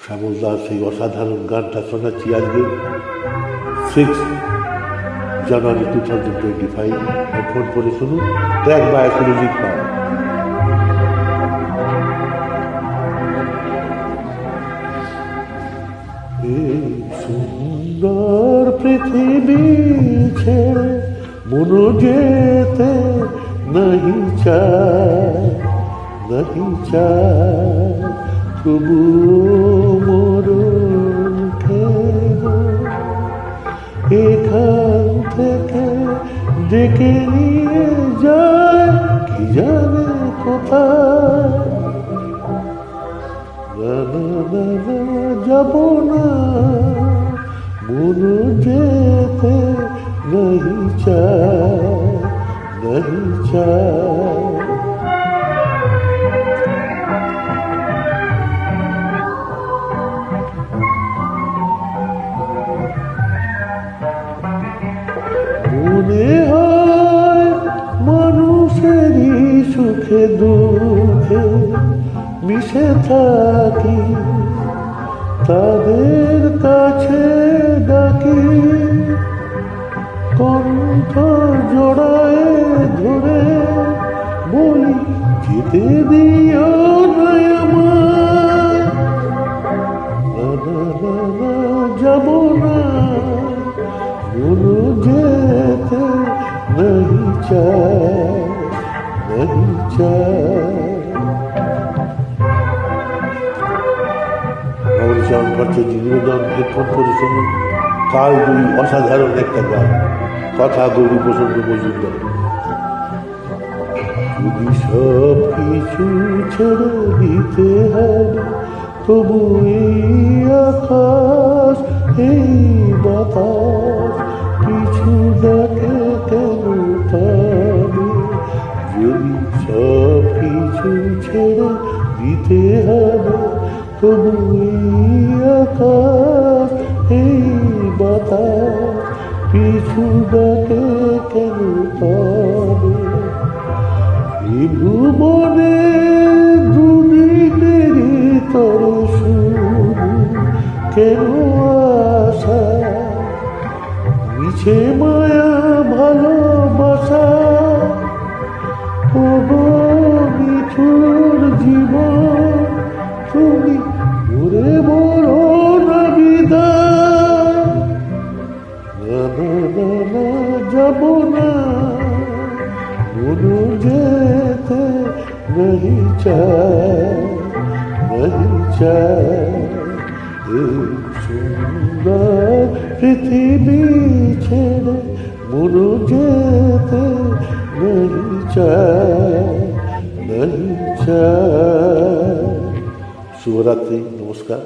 শ্যামল দাস সেই অসাধারণ গানটা শোনাচ্ছি আজকে 6 জানুয়ারি 2025। ফোন করে শুনুন, ট্র্যাক বাই সুরজিৎ পাল। এই সুন্দর পৃথিবী ছেড়ে মন যেতে নাহি চায়, নাহি চায়, তবু মরণ কেন এখান থেকে ডেকে নিয়ে যায় কি জানে কোথায়। না না না না যাব না, মন যেতে নাহি চায়, নাহি চায়। মনে হয় মানুষেরই সুখে দুঃখে মিশে থাকি, তাদের কাছে ডাকি, কণ্ঠ জোড়ায় ধরে বলি যেতে দিও না আমায়। না না না না যাব না, মন যেতে নাহি চায়, নাহি চায়। গৌরচরণ ভট্টাচার্য নিবেদন, হেডফোন করে শুনুন। কাল দুই অসাধারণ একটা গান, কথা গৌরী প্রসন্ন মজুমদার। যদি সব কিছু ছেড়ে দিতে হবে, তবু এই আকাশ এই বাতাস কিছু ডাকে কেন পাবে। যদি সব কিছু ছেড়ে দিতে হবে, তবু এই আকাশ এই বাতাস কিছু ডাকে কেন পাবে। এই ভুবনে দুদিনেরই তরে শুধু কেন আশা, মিছে মায়া ভালোবাসা, ওগো মিঠুর জীবন তুমি ঘুরে বলো না বিদায়। না না না না যাব না, মন যেতে নাহি চায়, নাহি চায়। এই সুন্দর পৃথিবী ছেড়ে মন যেতে নাহি চায়, নাহি চায়। শুভরাত্রি, নমস্কার।